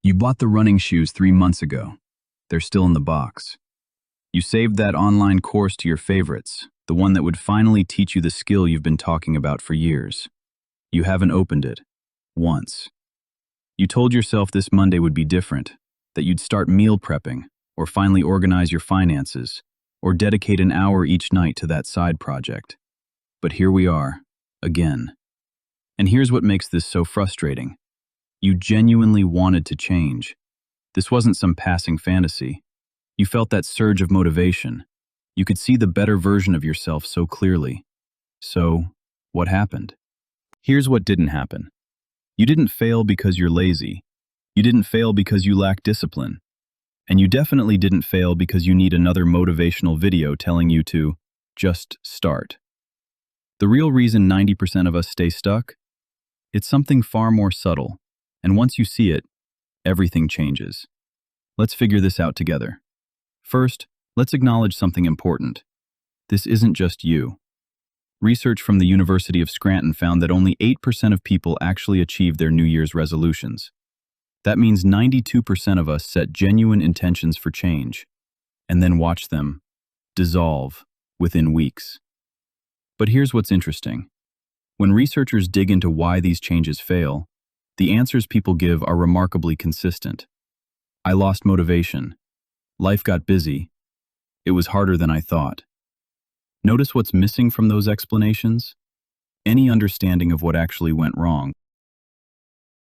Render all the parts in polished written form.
You bought the running shoes 3 months ago. They're still in the box. You saved that online course to your favorites, the one that would finally teach you the skill you've been talking about for years. You haven't opened it. Once. You told yourself this Monday would be different, that you'd start meal prepping, or finally organize your finances, or dedicate an hour each night to that side project. But here we are, again. And here's what makes this so frustrating. You genuinely wanted to change. This wasn't some passing fantasy. You felt that surge of motivation. You could see the better version of yourself so clearly. So, what happened? Here's what didn't happen. You didn't fail because you're lazy. You didn't fail because you lack discipline. And you definitely didn't fail because you need another motivational video telling you to just start. The real reason 90% of us stay stuck? It's something far more subtle. And once you see it, everything changes. Let's figure this out together. First, let's acknowledge something important. This isn't just you. Research from the University of Scranton found that only 8% of people actually achieved their New Year's resolutions. That means 92% of us set genuine intentions for change, and then watch them dissolve within weeks. But here's what's interesting. When researchers dig into why these changes fail, the answers people give are remarkably consistent. I lost motivation. Life got busy. It was harder than I thought. Notice what's missing from those explanations? Any understanding of what actually went wrong.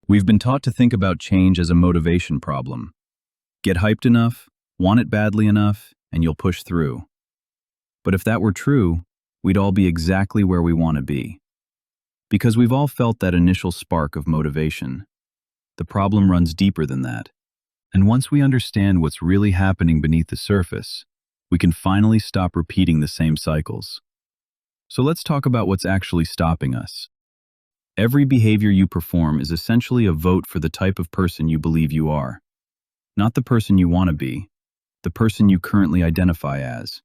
We've been taught to think about change as a motivation problem. Get hyped enough, want it badly enough, and you'll push through. But if that were true, we'd all be exactly where we want to be. Because we've all felt that initial spark of motivation. The problem runs deeper than that. And once we understand what's really happening beneath the surface, we can finally stop repeating the same cycles. So let's talk about what's actually stopping us. Every behavior you perform is essentially a vote for the type of person you believe you are. Not the person you want to be, the person you currently identify as.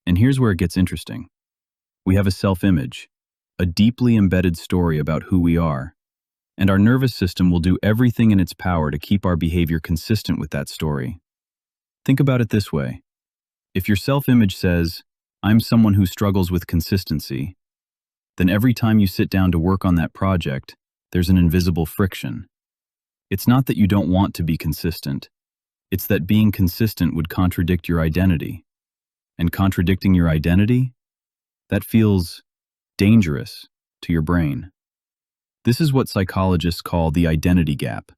And here's where it gets interesting. We have a self-image, a deeply embedded story about who we are, and our nervous system will do everything in its power to keep our behavior consistent with that story. Think about it this way. If your self-image says, "I'm someone who struggles with consistency," then every time you sit down to work on that project, there's an invisible friction. It's not that you don't want to be consistent. It's that being consistent would contradict your identity. And contradicting your identity? That feels dangerous to your brain. This is what psychologists call the identity gap,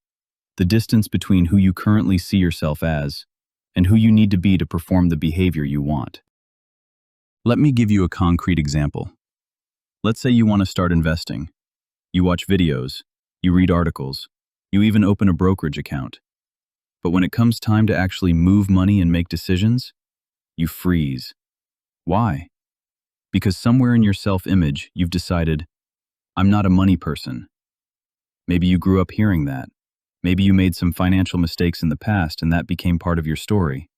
the distance between who you currently see yourself as and who you need to be to perform the behavior you want. Let me give you a concrete example. Let's say you want to start investing. You watch videos, you read articles, you even open a brokerage account. But when it comes time to actually move money and make decisions, you freeze. Why? Because somewhere in your self-image, you've decided, "I'm not a money person." Maybe you grew up hearing that. Maybe you made some financial mistakes in the past and that became part of your story.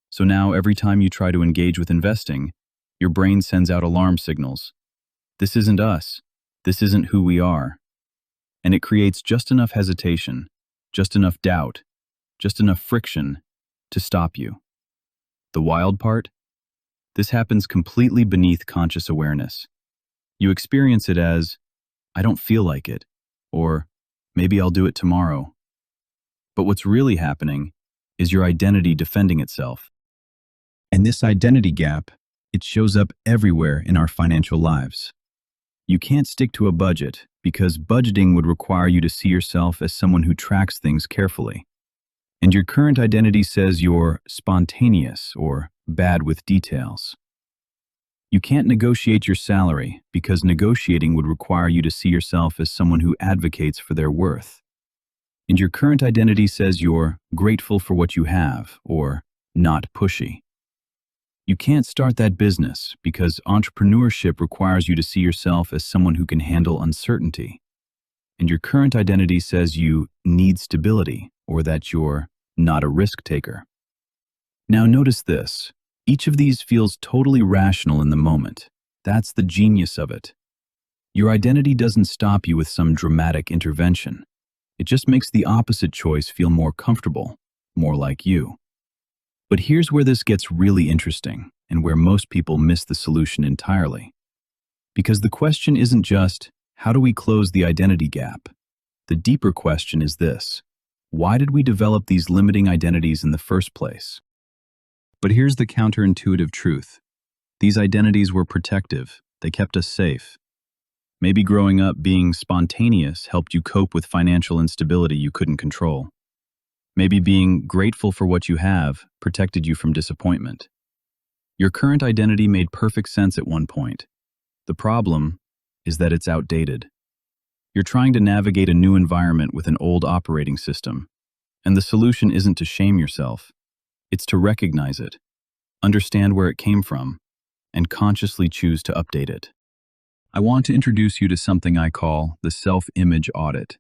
So now every time you try to engage with investing, your brain sends out alarm signals. This isn't us. This isn't who we are. And it creates just enough hesitation, just enough doubt, just enough friction to stop you. The wild part? This happens completely beneath conscious awareness. You experience it as, "I don't feel like it," or "maybe I'll do it tomorrow." But what's really happening is your identity defending itself. And this identity gap, it shows up everywhere in our financial lives. You can't stick to a budget because budgeting would require you to see yourself as someone who tracks things carefully. And your current identity says you're spontaneous or bad with details. You can't negotiate your salary because negotiating would require you to see yourself as someone who advocates for their worth. And your current identity says you're grateful for what you have or not pushy. You can't start that business because entrepreneurship requires you to see yourself as someone who can handle uncertainty. And your current identity says you need stability or that you're not a risk taker. Now notice this. Each of these feels totally rational in the moment. That's the genius of it. Your identity doesn't stop you with some dramatic intervention. It just makes the opposite choice feel more comfortable, more like you. But here's where this gets really interesting and where most people miss the solution entirely. Because the question isn't just, how do we close the identity gap? The deeper question is this: why did we develop these limiting identities in the first place? But here's the counterintuitive truth. These identities were protective. They kept us safe. Maybe growing up being spontaneous helped you cope with financial instability you couldn't control. Maybe being grateful for what you have protected you from disappointment. Your current identity made perfect sense at one point. The problem is that it's outdated. You're trying to navigate a new environment with an old operating system, and the solution isn't to shame yourself. It's to recognize it, understand where it came from, and consciously choose to update it. I want to introduce you to something I call the Self-Image Audit.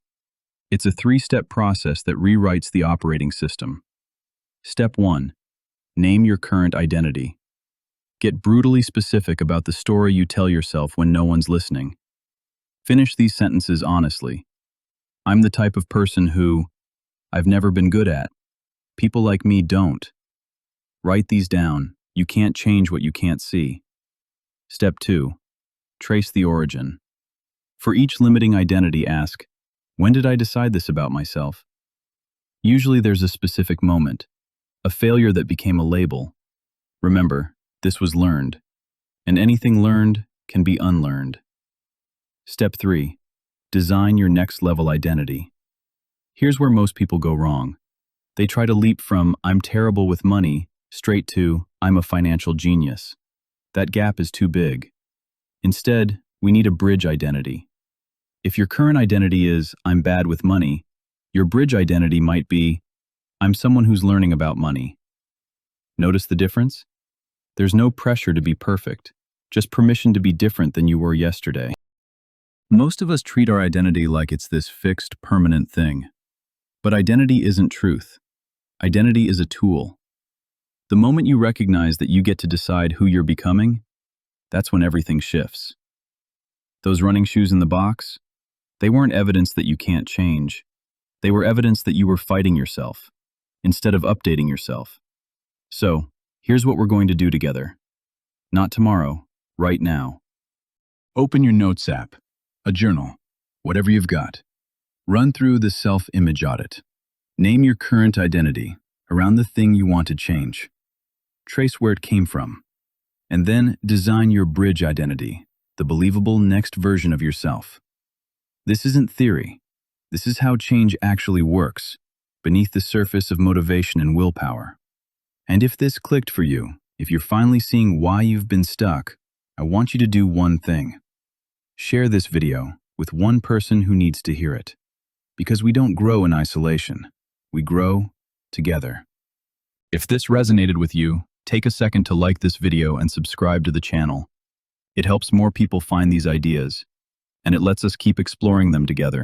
It's a 3-step process that rewrites the operating system. Step 1. Name your current identity. Get brutally specific about the story you tell yourself when no one's listening. Finish these sentences honestly. I'm the type of person who I've never been good at. People like me don't. Write these down. You can't change what you can't see. Step 2. Trace the origin. For each limiting identity, ask, when did I decide this about myself? Usually there's a specific moment, a failure that became a label. Remember, this was learned, and anything learned can be unlearned. Step 3. Design your next level identity. Here's where most people go wrong. They try to leap from I'm terrible with money straight to I'm a financial genius. That gap is too big. Instead, we need a bridge identity. If your current identity is I'm bad with money, your bridge identity might be I'm someone who's learning about money. Notice the difference? There's no pressure to be perfect, just permission to be different than you were yesterday. Most of us treat our identity like it's this fixed, permanent thing. But identity isn't truth. Identity is a tool. The moment you recognize that you get to decide who you're becoming, that's when everything shifts. Those running shoes in the box, they weren't evidence that you can't change. They were evidence that you were fighting yourself, instead of updating yourself. So, here's what we're going to do together. Not tomorrow, right now. Open your Notes app, a journal, whatever you've got. Run through the Self-Image Audit. Name your current identity around the thing you want to change. Trace where it came from. And then design your bridge identity, the believable next version of yourself. This isn't theory. This is how change actually works, beneath the surface of motivation and willpower. And if this clicked for you, if you're finally seeing why you've been stuck, I want you to do one thing. Share this video with one person who needs to hear it. Because we don't grow in isolation. We grow together. If this resonated with you, take a second to like this video and subscribe to the channel. It helps more people find these ideas, and it lets us keep exploring them together.